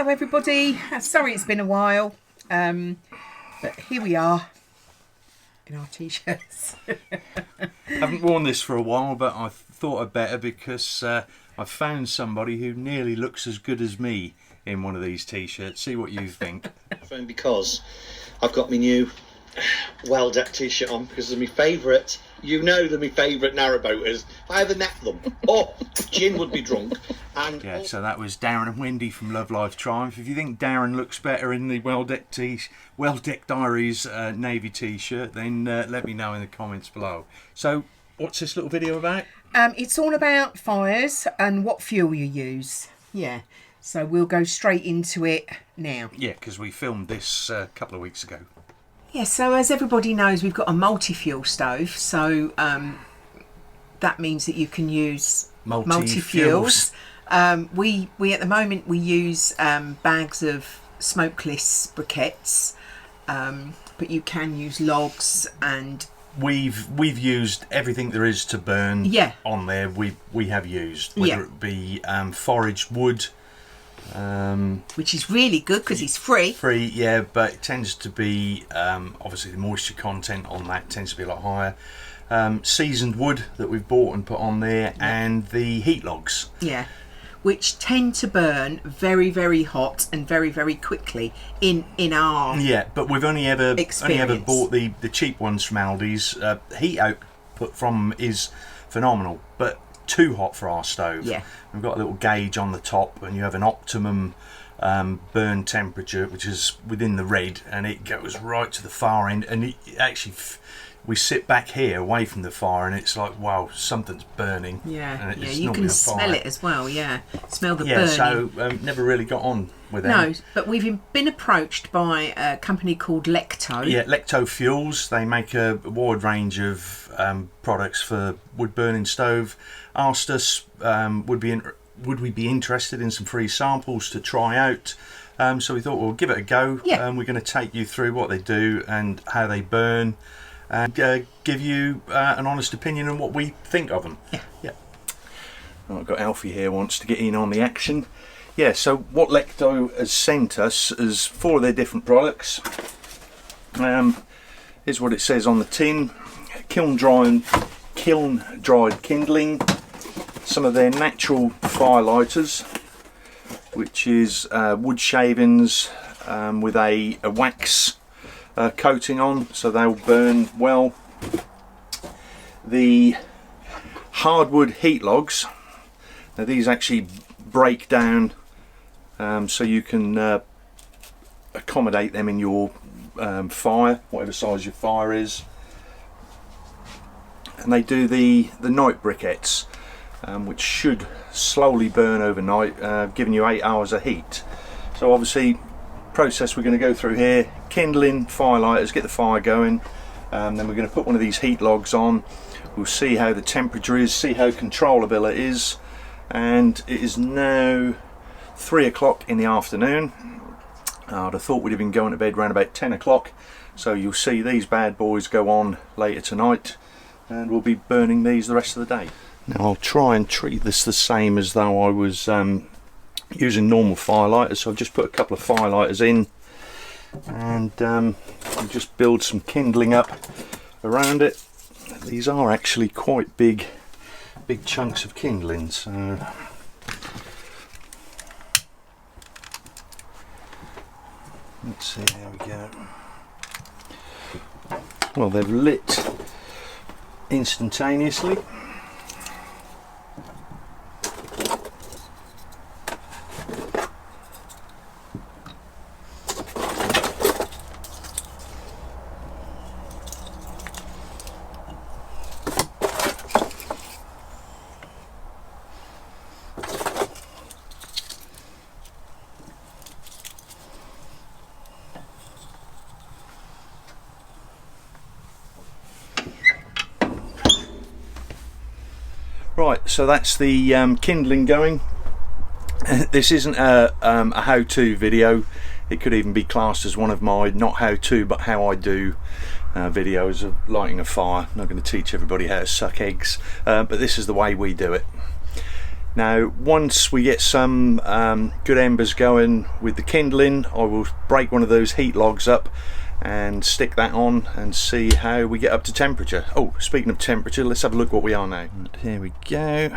Hello everybody, sorry it's been a while, but here we are in our t-shirts. I haven't worn this for a while, but I thought I'd better because I found somebody who nearly looks as good as me in one of these t-shirts. See what you think. Because I've got my new well-decked t-shirt on because they're my favourite. You know they're my favourite narrowboaters. If I ever met them, gin would be drunk. And yeah, so that was Darren and Wendy from Love Life Triumph. If you think Darren looks better in the well-decked Diaries navy t-shirt, then let me know in the comments below. So, what's this little video about? It's all about fires and what fuel you use. Yeah, so we'll go straight into it now. Yeah, because we filmed this a couple of weeks ago. Yeah, so as everybody knows, we've got a multi-fuel stove, so that means that you can use multi-fuels. We at the moment we use bags of smokeless briquettes, but you can use logs, and we've used everything there is to burn. Yeah. On there we have used, whether it be foraged wood, which is really good because it's free. Yeah, but it tends to be obviously the moisture content on that tends to be a lot higher. Seasoned wood that we've bought and put on there, and the heat logs. Yeah, which tend to burn very, very hot and very, very quickly in our but we've only ever bought the cheap ones from Aldi's. Heat output from them is phenomenal, but too hot for our stove. Yeah, we've got a little gauge on the top, and you have an optimum burn temperature, which is within the red, and it goes right to the far end, and it actually we sit back here away from the fire, and it's like, wow, something's burning. Yeah, and you can smell it as well. Yeah, smell the burning. So never really got on with them. No, but we've been approached by a company called Lekto. Yeah, Lekto Woodfuels. They make a wide range of products for wood burning stove. Asked us would we be interested in some free samples to try out. So we thought we'll give it a go. Yeah. We're going to take you through what they do and how they burn, and give you an honest opinion on what we think of them. Yeah. Oh, I've got Alfie here wants to get in on the action. Yeah, so what Lekto has sent us is 4 of their different products. Here's what it says on the tin: kiln dried kindling, some of their natural fire lighters, which is wood shavings with a wax coating on, so they'll burn well. The hardwood heat logs. Now these actually break down, so you can accommodate them in your fire, whatever size your fire is. And they do the night briquettes, which should slowly burn overnight, giving you 8 hours of heat. So obviously, process we're going to go through here: kindling, firelighters, get the fire going. Then we're going to put one of these heat logs on. We'll see how the temperature is, see how controllable it is. And it is now 3 o'clock in the afternoon. I'd have thought we'd have been going to bed around about 10 o'clock. So you'll see these bad boys go on later tonight, and we'll be burning these the rest of the day. Now I'll try and treat this the same as though I was using normal firelighters. So I've just put a couple of firelighters in, and I'll just build some kindling up around it. These are actually quite big chunks of kindling, so let's see, there we go. Well, they've lit instantaneously. Right, so that's the kindling going. This isn't a how-to video. It could even be classed as one of my not how-to but how I do videos of lighting a fire. I'm not going to teach everybody how to suck eggs, but this is the way we do it. Now once we get some good embers going with the kindling, I will break one of those heat logs up and stick that on and see how we get up to temperature. Oh, speaking of temperature, let's have a look what we are now. And here we go.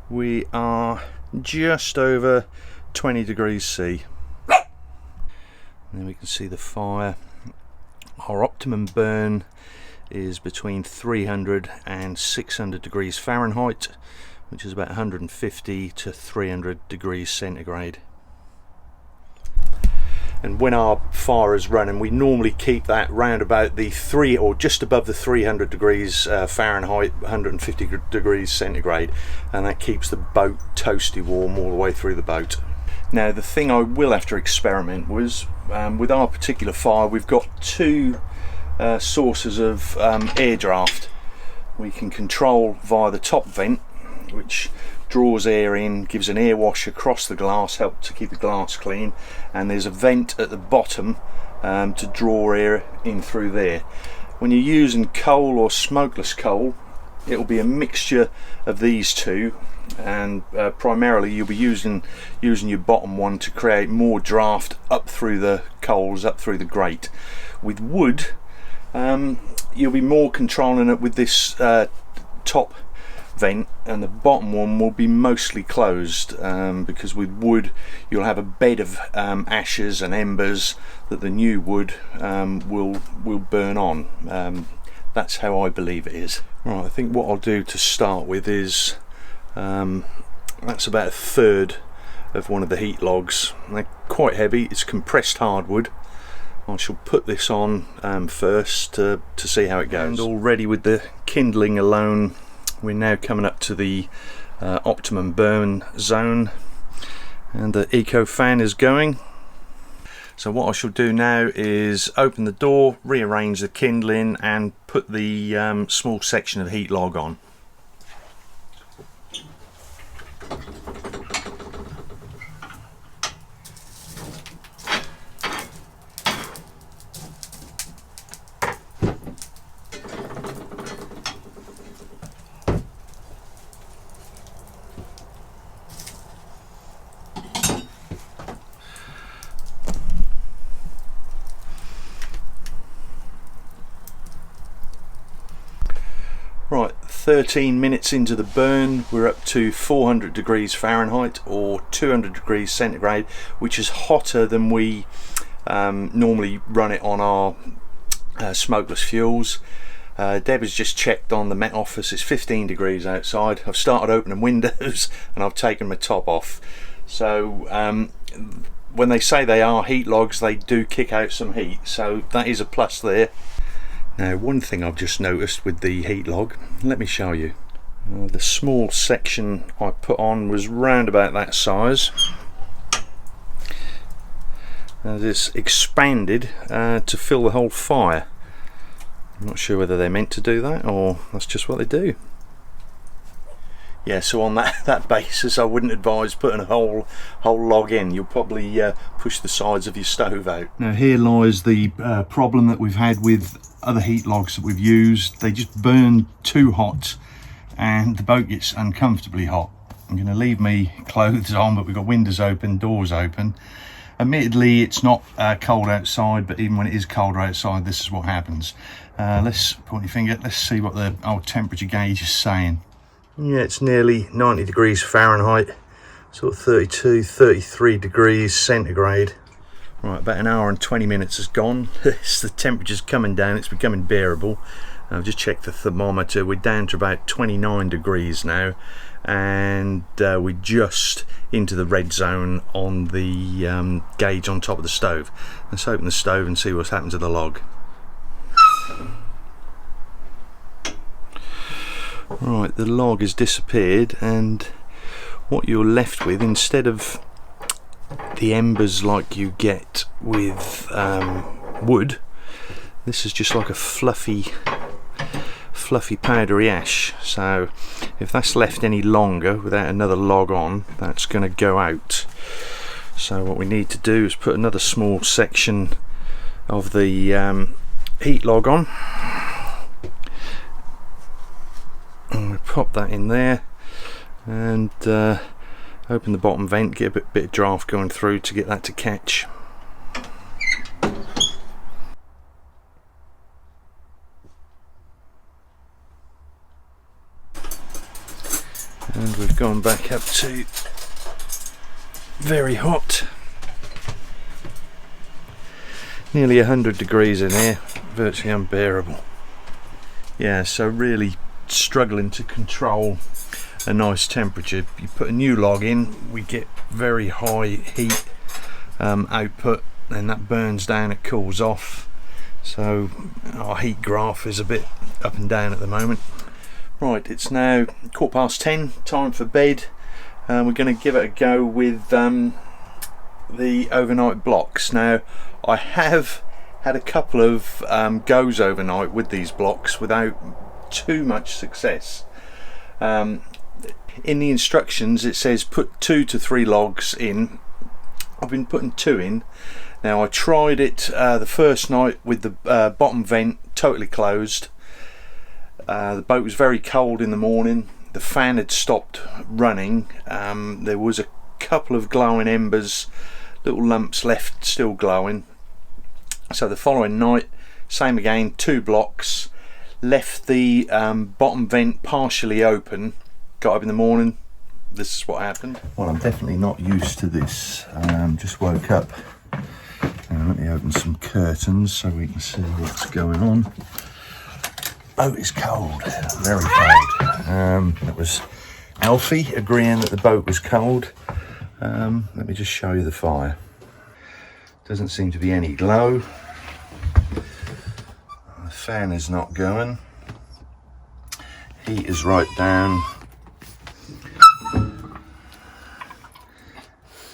We are just over 20 degrees C. And then we can see the fire. Our optimum burn is between 300 and 600 degrees Fahrenheit, which is about 150 to 300 degrees centigrade. And when our fire is running, we normally keep that round about the just above the 300 degrees Fahrenheit, 150 degrees centigrade, and that keeps the boat toasty warm all the way through the boat. Now the thing I will have to experiment was with our particular fire, we've got two sources of air draft. We can control via the top vent, which draws air in, gives an air wash across the glass, help to keep the glass clean, and there's a vent at the bottom to draw air in through there. When you're using coal or smokeless coal, it will be a mixture of these two, and primarily you'll be using your bottom one to create more draft up through the coals, up through the grate. With wood, you'll be more controlling it with this top vent, and the bottom one will be mostly closed, because with wood you'll have a bed of ashes and embers that the new wood will burn on. That's how I believe it is. Right, I think what I'll do to start with is that's about a third of one of the heat logs. They're quite heavy, it's compressed hardwood. I shall put this on first to see how it goes. And already with the kindling alone, we're now coming up to the optimum burn zone, and the eco fan is going. So what I shall do now is open the door, rearrange the kindling, and put the small section of heat log on. Right, 13 minutes into the burn, we're up to 400 degrees Fahrenheit or 200 degrees centigrade, which is hotter than we normally run it on our smokeless fuels. Deb has just checked on the Met Office, it's 15 degrees outside. I've started opening windows and I've taken my top off. So when they say they are heat logs, they do kick out some heat, so that is a plus there. Now one thing I've just noticed with the heat log, let me show you. The small section I put on was round about that size. It's expanded to fill the whole fire. I'm not sure whether they're meant to do that or that's just what they do. Yeah, so on that basis I wouldn't advise putting a whole log in. You'll probably push the sides of your stove out. Now here lies the problem that we've had with other heat logs that we've used. They just burn too hot and the boat gets uncomfortably hot. I'm going to leave me clothes on, but we've got windows open, doors open. Admittedly it's not cold outside, but even when it is colder outside, this is what happens. Let's point your finger, let's see what the old temperature gauge is saying. Yeah, it's nearly 90 degrees Fahrenheit, sort of 32, 33 degrees centigrade. Right, about an hour and 20 minutes has gone. The temperature's coming down, it's becoming bearable. I've just checked the thermometer, we're down to about 29 degrees now, and we're just into the red zone on the gauge on top of the stove. Let's open the stove and see what's happened to the log. Right, the log has disappeared, and what you're left with, instead of the embers like you get with wood, this is just like a fluffy powdery ash. So if that's left any longer without another log on, that's going to go out. So what we need to do is put another small section of the heat log on, and we pop that in there, and open the bottom vent, get a bit of draft going through to get that to catch. And we've gone back up to very hot, nearly 100 degrees in here, virtually unbearable. Yeah, so really struggling to control a nice temperature. You put a new log in, we get very high heat output, and that burns down, it cools off, so our heat graph is a bit up and down at the moment. Right, it's now 10:15, time for bed. We're going to give it a go with the overnight blocks. Now, I have had a couple of goes overnight with these blocks without too much success. In the instructions it says put 2 to 3 logs in. I've been putting 2 in. Now, I tried it the first night with the bottom vent totally closed. The boat was very cold in the morning. The fan had stopped running. There was a couple of glowing embers, little lumps left still glowing. So the following night, same again, 2 blocks, left the bottom vent partially open, got up in the morning, this is what happened. Well, I'm definitely not used to this. Just woke up. Let me open some curtains so we can see what's going on. Boat is cold, very cold. It was Alfie agreeing that the boat was cold. Let me just show you the fire. Doesn't seem to be any glow. The fan is not going. Heat is right down.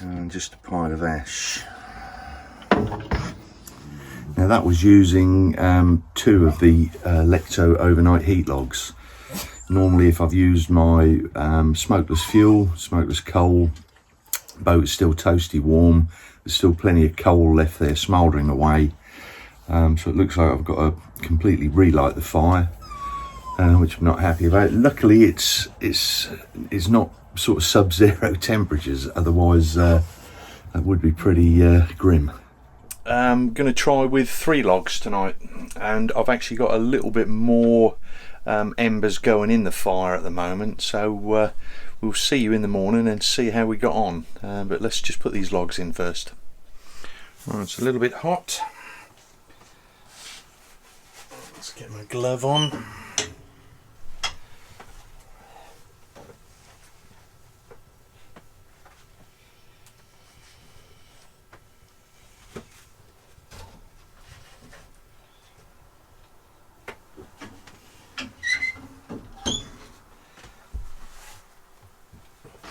And just a pile of ash. Now, that was using 2 of the Lekto overnight heat logs. Normally, if I've used my smokeless fuel, smokeless coal, boat is still toasty warm. There's still plenty of coal left there smouldering away. So it looks like I've got to completely relight the fire, which I'm not happy about. Luckily, it's not sort of sub-zero temperatures. Otherwise, that would be pretty grim. I'm going to try with 3 logs tonight, and I've actually got a little bit more embers going in the fire at the moment, so we'll see you in the morning and see how we got on. But let's just put these logs in first. Right, it's a little bit hot. Let's get my glove on.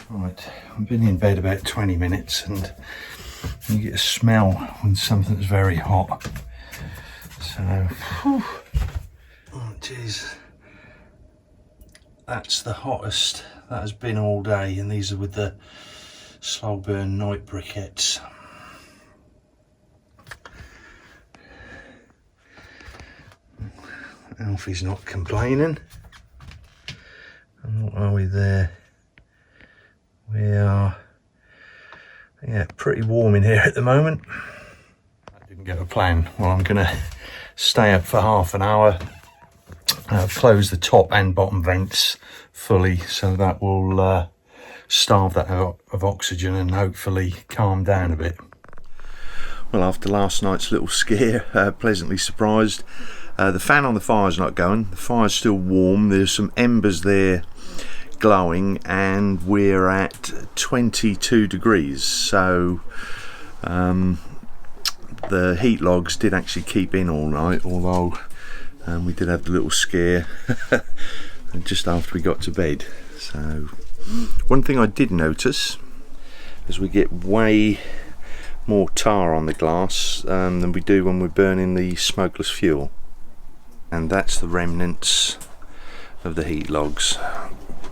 Right, I've been in bed about 20 minutes and you get a smell when something's very hot. So, whew. Oh jeez, that's the hottest that has been all day, and these are with the slow burn night briquettes. Alfie's not complaining. And what are we there? We are, yeah, pretty warm in here at the moment. I didn't get a plan. Well, I'm going to stay up for half an hour, close the top and bottom vents fully, so that will starve that of oxygen and hopefully calm down a bit. Well, after last night's little scare, pleasantly surprised. The fan on the fire's not going. The fire's still warm. There's some embers there glowing, and we're at 22 degrees, so the heat logs did actually keep in all night, although we did have the little scare just after we got to bed. So one thing I did notice is we get way more tar on the glass than we do when we're burning the smokeless fuel, and that's the remnants of the heat logs.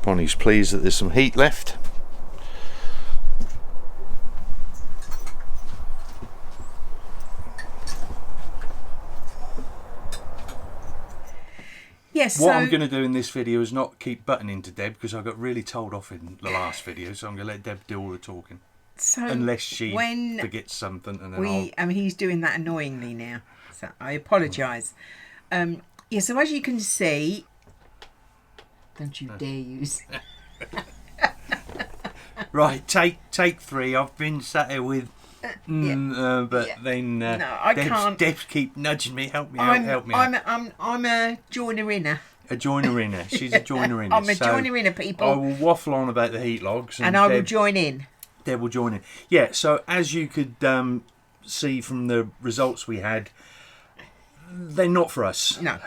Bonnie's pleased that there's some heat left. Yes. What I'm going to do in this video is not keep butting into Deb, because I got really told off in the last video, so I'm going to let Deb do all the talking. So unless she forgets something, and then I mean, he's doing that annoyingly now, so I apologise. Yeah, so as you can see, don't you dare use. Right, take 3. I've been sat here with, then no, I can't. Debs keep nudging me. Help me out. I'm a joiner-inner. A joiner-inner. She's a joiner-inner. I'm a joiner-inner, people. I will waffle on about the heat logs, and I will join in. Deb will join in. Yeah. So as you could see from the results we had, they're not for us. No.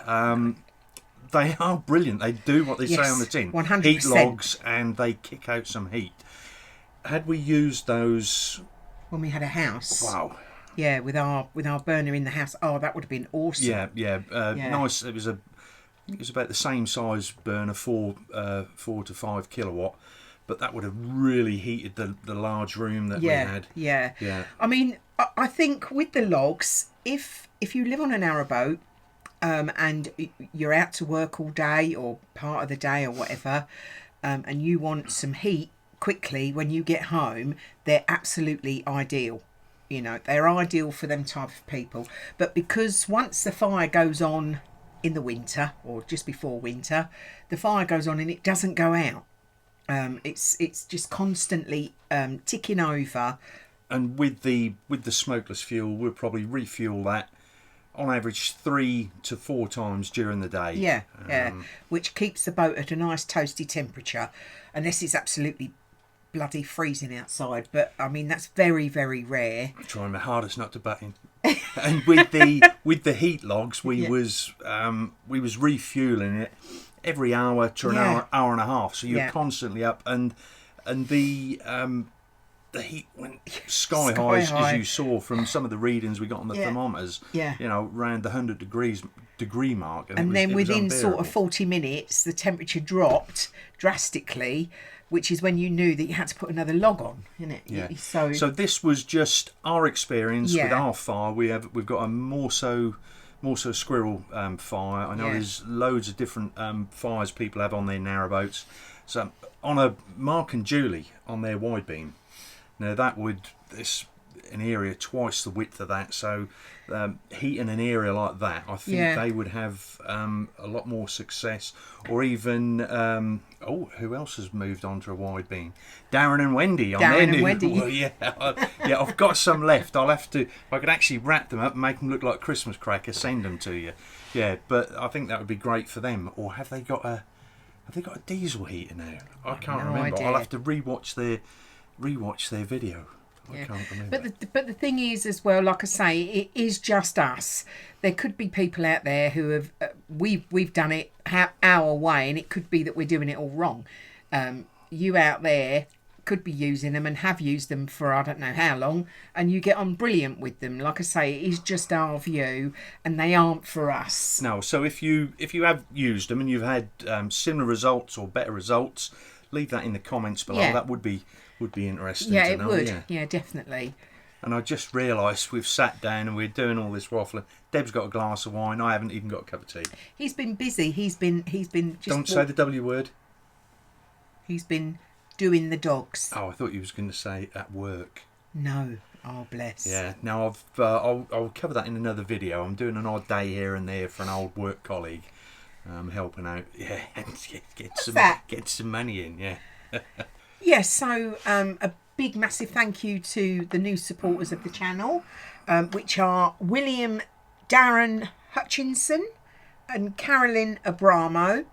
They are brilliant. They do what they say on the tin. 100%. Heat logs, and they kick out some heat. Had we used those when we had a house? Wow. Yeah, with our burner in the house. Oh, that would have been awesome. Yeah. Nice. It was about the same size burner, 4 to 5 kilowatt, but that would have really heated the large room that we had. Yeah. I mean, I think with the logs, if you live on a narrowboat, and you're out to work all day or part of the day or whatever, and you want some heat quickly when you get home, they're absolutely ideal. You know, they're ideal for them type of people. But because once the fire goes on in the winter or just before winter, the fire goes on and it doesn't go out. It's just constantly ticking over. And with the smokeless fuel, we'll probably refuel that on average 3 to 4 times during the day. Yeah, which keeps the boat at a nice toasty temperature, unless it's absolutely bloody freezing outside. But I mean, that's very, very rare. I'm trying my hardest not to butt in. And with the heat logs, we was refueling it every hour to an hour and a half. So you're constantly up, and the heat went sky high, as you saw from some of the readings we got on the thermometers. Yeah. You know, around the 100 degree mark. And then within sort of 40 minutes, the temperature dropped drastically, which is when you knew that you had to put another log on, isn't it? Yeah. So this was just our experience with our fire. We've got a more so squirrel fire. I know there's loads of different fires people have on their narrowboats. So on a Mark and Julie on their wide beam. Now an area twice the width of that, so heating an area like that, I think they would have a lot more success. Or even who else has moved on to a wide beam? Darren and Wendy on their new. Well, I've got some left. I'll have to. If I could actually wrap them up and make them look like Christmas crackers, send them to you. Yeah, but I think that would be great for them. Or have they got a diesel heater now? I can't remember. Idea. I'll have to rewatch their video. I can't remember. But the thing is, as well, like I say, it is just us. There could be people out there who have we've done it our way, and it could be that we're doing it all wrong. You out there could be using them and have used them for I don't know how long, and you get on brilliant with them. Like I say, it is just our view, and they aren't for us. No. So if you have used them and you've had similar results or better results, leave that in the comments below. Yeah. That would be interesting. Yeah, to it know. would. Yeah, definitely. And I just realised we've sat down and we're doing all this waffling. Deb's got a glass of wine. I haven't even got a cup of tea. He's been busy. He's been just. Don't say the W word. He's been doing the dogs. Oh, I thought you was going to say at work. No. Oh, bless. Yeah. Now I'll cover that in another video. I'm doing an odd day here and there for an old work colleague, helping out. Yeah, and get some money in. Yeah. Yes, so a big massive thank you to the new supporters of the channel, which are William Darren Hutchinson and Carolyn Abramo,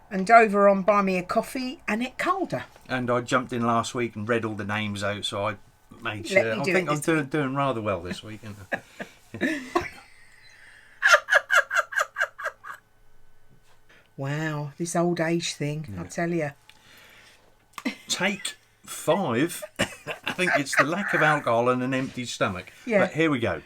and over on Buy Me a Coffee, Annette Calder. And I jumped in last week and read all the names out, so I made sure. I think I'm doing rather well this week. Yeah. Wow, this old age thing, I'll tell you. Take 5. I think it's the lack of alcohol and an empty stomach. Yeah. But here we go.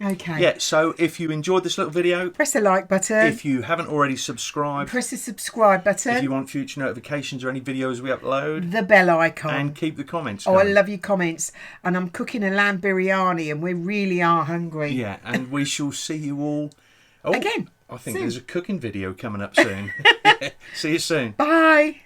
Okay. Yeah, so if you enjoyed this little video, press the like button. If you haven't already subscribed, press the subscribe button. If you want future notifications or any videos we upload, the bell icon. And keep the comments going. Oh, I love your comments. And I'm cooking a lamb biryani and we really are hungry. Yeah, and we shall see you all. again. I think soon. there's a cooking video coming up soon. See you soon. Bye.